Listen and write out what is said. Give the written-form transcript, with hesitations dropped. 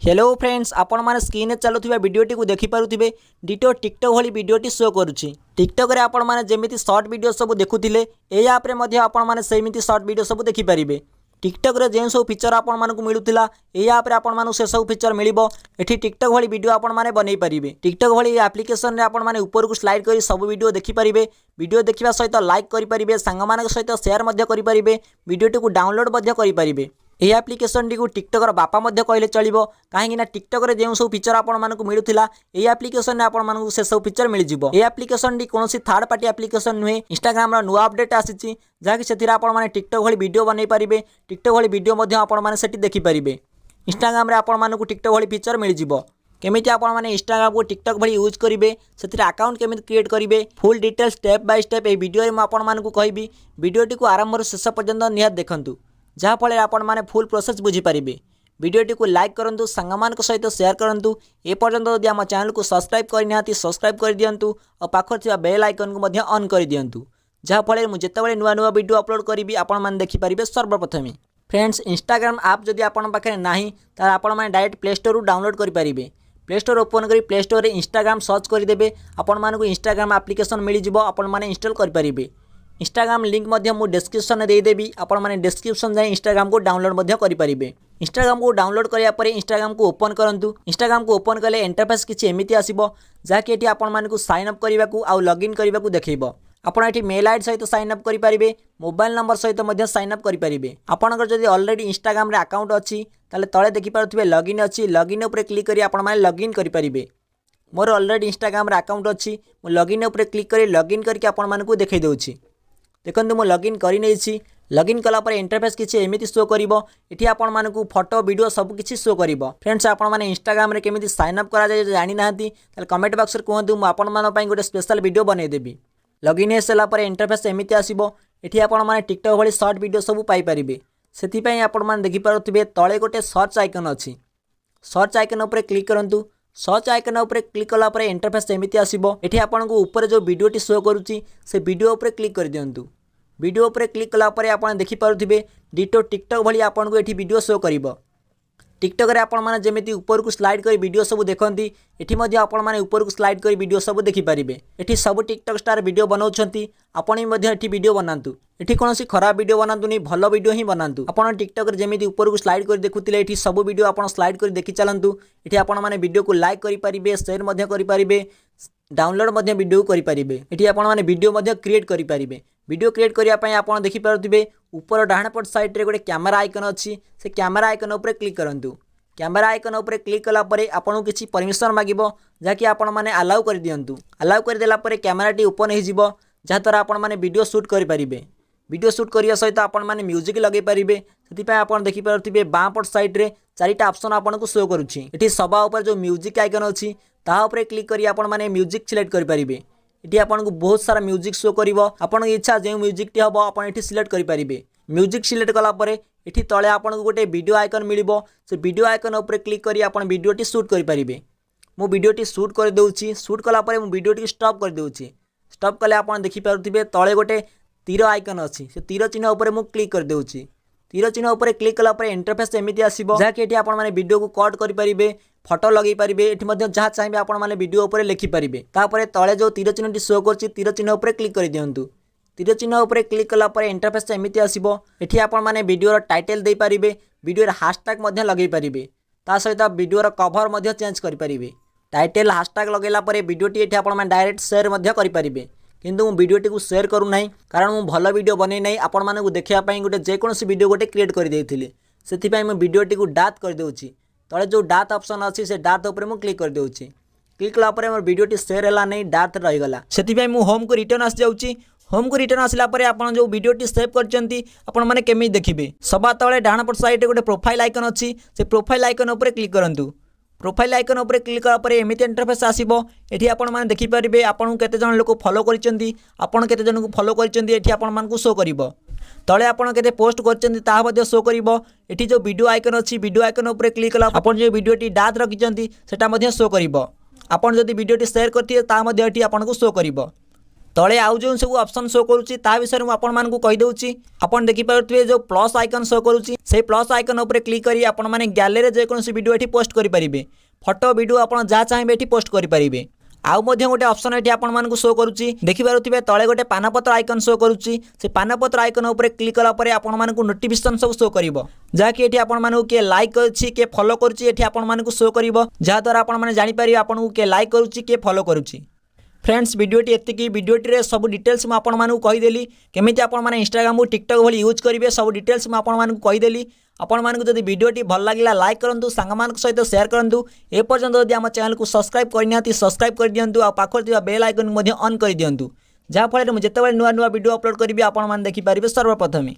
Hello friends, आपण माने screen रे चलुथिबा वीडियोटी को देखि पारुथिबे। डिटो टिकटॉक भली वीडियोटी शो करूची। टिकटॉक रे आपण माने जेमिति शॉर्ट वीडियो सब देखुथिले, ए ऐप रे मध्ये आपण माने सेमिति शॉर्ट वीडियो सब देखि परिबे। टिकटॉक रे जेन सब फीचर आपण मानकु मिलुथिला, ए ऐप रे आपण मानकु से सब फीचर मिलिबो। एठी टिकटॉक भली वीडियो आपण माने बनै परिबे। टिकटॉक भली एप्लीकेशन रे आपण माने ऊपर को स्लाइड करी सब वीडियो देखि परिबे। वीडियो देखिबा सहित लाइक करि परिबे, संग मानक सहित शेयर मध्ये करि परिबे, वीडियोटी को डाउनलोड मध्ये करि परिबे। यह एप्लिकेशन टी को टिकटॉकर बापा मध्ये कहले चलिबो, कहीं टिकटॉक रे जेउ सब फीचर आपण मानकु मिलुथिला, ए एप्लिकेशन रे आपण मानकु से सब फीचर मिल जिवो। ए एप्लिकेशन टी कोनोसी थर्ड पार्टी एप्लिकेशन नुहे, इंस्टाग्राम रा नुवा अपडेट आसीची, जाकि सेथिरा आपण माने टिकटॉक भली वीडियो बनै परिबे। टिकटॉक भली वीडियो मध्ये आपण माने सेठी देखि परिबे। इंस्टाग्राम रे आपण मानकु टिकटॉक भली फीचर मिल जिवो। केमिति आपण माने इंस्टाग्राम को टिकटॉक भली यूज करिवे, सेथिरा अकाउंट केमिति क्रिएट करिवे, full detail step by step A video रे म आपण मानकु कहिबी। वीडियोटी को आरंभ रो शेष पर्यंत निहात देखंतु, जहाँ फल आपण माने फुल प्रोसेस बुझीपारे। वीडियोटी को लाइक करूँ, सांगमान सहित शेयर करूँ। ए पर्यंत यदि आम चैनल को सब्सक्राइब करना सब्सक्राइब कर दिंतु और पाखर थी बेल आइकन को ऑन कर दिंतु, जहाँ फल मुझे जिते नुआ नुआ वीडियो अपलोड करी आपण मैंने देखिपारे सर्वप्रथमे। फ्रेंड्स, इंस्टाग्राम आप जदि आपण पाखे नाही तार आपण माने डायरेक्ट प्ले स्टोर डाउनलोड करेंगे। प्ले स्टोर ओपन करी प्ले स्टोर रे इंस्टाग्राम सर्च करदे, आपण मानकु इंस्टाग्राम एप्लिकेशन मिल जिवो, आपण माने इंस्टॉल करेंगे। इंस्टाग्राम लिंक मध्य मु डिस्क्रिप्शन में देदेवी, आपण माने डिस्क्रिप्शन जाए इंस्टाग्राम को डाउनलोड मध्य करि परिबे। इंस्टाग्राम को डाउनलोड करिया परे इंस्टाग्राम को ओपन करंतु। इंस्टाग्राम को ओपन कले इंटरफेस किछि एमिति आसीबो, जाकि एठी आपण मानकु साइन अप करिबा को आ लॉगिन करिबा को देखैबो। आपण एठी मेल आईडी सहित साइन अप करि परिबे, मोबाइल नंबर सहित मध्य साइन अप करि परिबे। आपनकर जदि ऑलरेडी इंस्टाग्राम रे अकाउंट अछि ताले तळे देखि पारुथिबे लॉगिन अछि, लॉगिन ऊपर क्लिक करी आपण माने लॉगिन करि परिबे। मोर ऑलरेडी इंस्टाग्राम रे अकाउंट अछि, मु लॉगिन ऊपर क्लिक करी लॉगिन करके आपण मानकु देखै दउछि। देखो मु लॉगिन करी नहीं। लॉगिन कला पर इंटरफेस किसी एमिति शो करिवो। एठी आपण मानकु फोटो वीडियो सब किछि शो करिवो। फ्रेंड्स, आपण माने इंस्टाग्राम रे केमिति साइन अप करा जाय जानि नाहंती ताले कमेंट बॉक्स रे कहंतु, मु आपण मान पई गोटे स्पेशल वीडियो बनै देबी। लॉगिन हे सला पर इंटरफेस एमिति आसीबो। एठी आपण माने टिकटॉक भली शॉर्ट वीडियो सब पाई परिबे। सेति पई आपण माने देखि पारुथिबे तळे गोटे सर्च आइकन अछि। सर्च आइकन ऊपर क्लिक करंतु। सर्च आइकन ऊपर क्लिक कला पर इंटरफेस एमिति आसीबो। एठी आपण को ऊपर जो वीडियोटी शो करूची से वीडियो ऊपर क्लिक कर दियंतु। वीडियो पर क्लिक कला पर आपण देखि पारुथिबे डिटो टिकटॉक भली आपण को एठी वीडियो शो करिवो। टिकटॉक रे आपण माने जेमिति ऊपर को स्लाइड कर वीडियो सब देखंती, एठी मध्ये आपण माने ऊपर को स्लाइड कर वीडियो सब देखि परिबे। एठी सब टिकटॉक स्टार वीडियो बनाउछंती, आपण मध्ये एठी वीडियो बनांतु। एठी कोनोसी खराब वीडियो बनांतु नहीं, भलो वीडियो ही बनांतु। आपण टिकटॉक रे जेमिति ऊपर को स्लाइड कर देखुतिले, एठी सब वीडियो आपण स्लाइड कर देखि चलंतु। एठी आपण माने वीडियो को लाइक करि परिबे, शेयर मध्ये करि परिबे, डाउनलोड मध्ये वीडियो करि परिबे। एठी आपण माने वीडियो मध्ये क्रिएट करि परिबे। वीडियो क्रिएट करिया पई आपण देखि पारुथिबे ऊपर डाहाण पट साइड रे गोटे कैमरा आइकन अछि, से कैमरा आइकन ऊपर क्लिक करंतु। कैमरा आइकन ऊपर क्लिक कला परे आपन किछि परमिशन मागिबो, जाकि आपण माने अलाउ कर दियंतु। अलाउ कर देला परे कैमराटी ओपन हो जिवो, जहाँ द्वारा आपण माने वीडियो शूट करि परिबे। वीडियो शूट करिया सहित आपण माने म्यूजिक लगे परिबे। सेति पय आपण देखि पारुथिबे बाँ पट साइड रे चारिटा ऑप्शन आपण को शो करूछि। एठी सभा ऊपर जो म्यूजिक आइकन अछि ता ऊपर क्लिक करी आपण माने म्यूजिक सिलेक्ट करि परिबे। एठी आपण को बहुत सारा म्यूजिक शो करिवो। आपण इच्छा जे म्यूजिक टी हबो आपण एठी सिलेक्ट करि परिबे। म्यूजिक सिलेक्ट कला परे एठी तळे आपण को गोटे वीडियो आइकन मिलिबो। से वीडियो आइकन ऊपर क्लिक करी आपण वीडियोटी शूट करि परिबे। मु वीडियोटी शूट कर देउछि। शूट कला परे मु वीडियोटी स्टॉप कर देउछि। स्टॉप कले आपण देखि पारुथिबे तळे गोटे तीर आइकन अछि, से तीर चिन्ह ऊपर मु क्लिक कर देउछि। तीर चिन्ह ऊपर क्लिक कला परे इंटरफेस एमिति आसीबो, जाकि एठी आपण माने वीडियो को कट करि परिबे, फोटो लगै परिबे। एठी मध्ये जहाँ चाहिबे आपण माने वीडियो ऊपर लिखि परिबे। तापरे तळे जो तीर चिन्हटी शो करछि, तीर चिन्ह ऊपर क्लिक कर दियंतु। तीर चिन्ह ऊपर क्लिक कला पर इंटरफेस एमिति आसीबो। एठी आपण माने वीडियो टाइटल दे परिबे, वीडियो हैशटैग मध्ये लगै परिबे, ता सहित वीडियो कवर मध्ये चेंज करि परिबे। टाइटल हैशटैग लगेला परे वीडियोटी एठी आपण माने डायरेक्ट शेयर मध्ये करि परिबे। किंतु मु वीडियोटी को शेयर करू नाही, कारण मु भलो वीडियो बनै नाही। आपण माने को देखिया पई गोटे जे कोनोसी वीडियो गोटे क्रिएट कर देथिले, सेति पई मु वीडियोटी को डात कर देउछि। तळे जो डात ऑप्शन अछि से डात ऊपर मु क्लिक कर देउछि। क्लिक कला परे मोर वीडियोटी शेयर हला नाही, डात रहि गला। सेति पई मु होम को रिटर्न आसी जाउछि। होम को रिटर्न आसला परे आपण जो वीडियोटी सेव करचंती आपण माने केमि देखिबे। सभा तळे डाहाण पट साइड रे गोटे प्रोफाइल आइकन अछि, से प्रोफाइल आइकन ऊपर क्लिक करंतु। प्रोफाइल आइकन ऊपर क्लिक कला परे एमिति इंटरफेस आसीबो। एठी आपण माने देखि परिबे आपण केते जण लोक फॉलो करचंती, आपण केते जण को फॉलो करचंती एठी आपण मान को शो करिवो। तळे आपण केते पोस्ट करचंती ता मध्ये शो करिवो। एठी जो वीडियो आइकन अछि, वीडियो आइकन ऊपर क्लिक कला आपण जे वीडियोटी डात रखिचंती सेटा मध्ये शो करिवो। आपण जदि वीडियोटी शेयर करथिए ता मध्ये एठी आपण को शो करिवो। तले आउ जो सब ऑप्शन शो करूची ता विषय में आपण मानकु कहि दउची। आपण देखि पारुथिबे जो प्लस आइकन शो करूची से प्लस आइकन ऊपर क्लिक करी आपण माने गैलरी जे कोनसी वीडियो एठी पोस्ट करि परिबे। फोटो वीडियो आपण जा चाहेबे एठी पोस्ट करि परिबे। आउ मध्य गोटे ऑप्शन एठी आपण मानकु शो करूची देखि पारुथिबे तळे गोटे पानपत्र आइकन शो करूची से पानपत्र आइकन ऊपर क्लिक कला परे आपण मानकु नोटिफिकेशन सब शो करिवो जा कि एठी आपण मानकु के लाइक करछि के फॉलो करछि एठी आपण मानकु शो करिवो जा द्वारा आपण माने जानि पारि आपनकु के लाइक करूछि के फॉलो करूछि। फ्रेंड्स वीडियोटी एतिकी वीडियोटी सब डिटेल्स मैं आपको कहीदेली केमी आप इंस्टाग्राम टिकटॉक भली यूज करेंगे सब डिटेल्स मैं आपको कहीदेली। आपण मानक जदि वीडियोटी भल लगे लाइक करूँ सांग सहित शेयर करूँ एपर्यंत जदि आम चैनल को सब्सक्राइब करना सब्सक्राइब कर दिंतु आ पाखर बेल आइकन ऑन कर दिंतु जहाँफल मुझे नुआ नुआ वीडियो अपलोड करी आपण देखिपारे सर्वप्रथमे।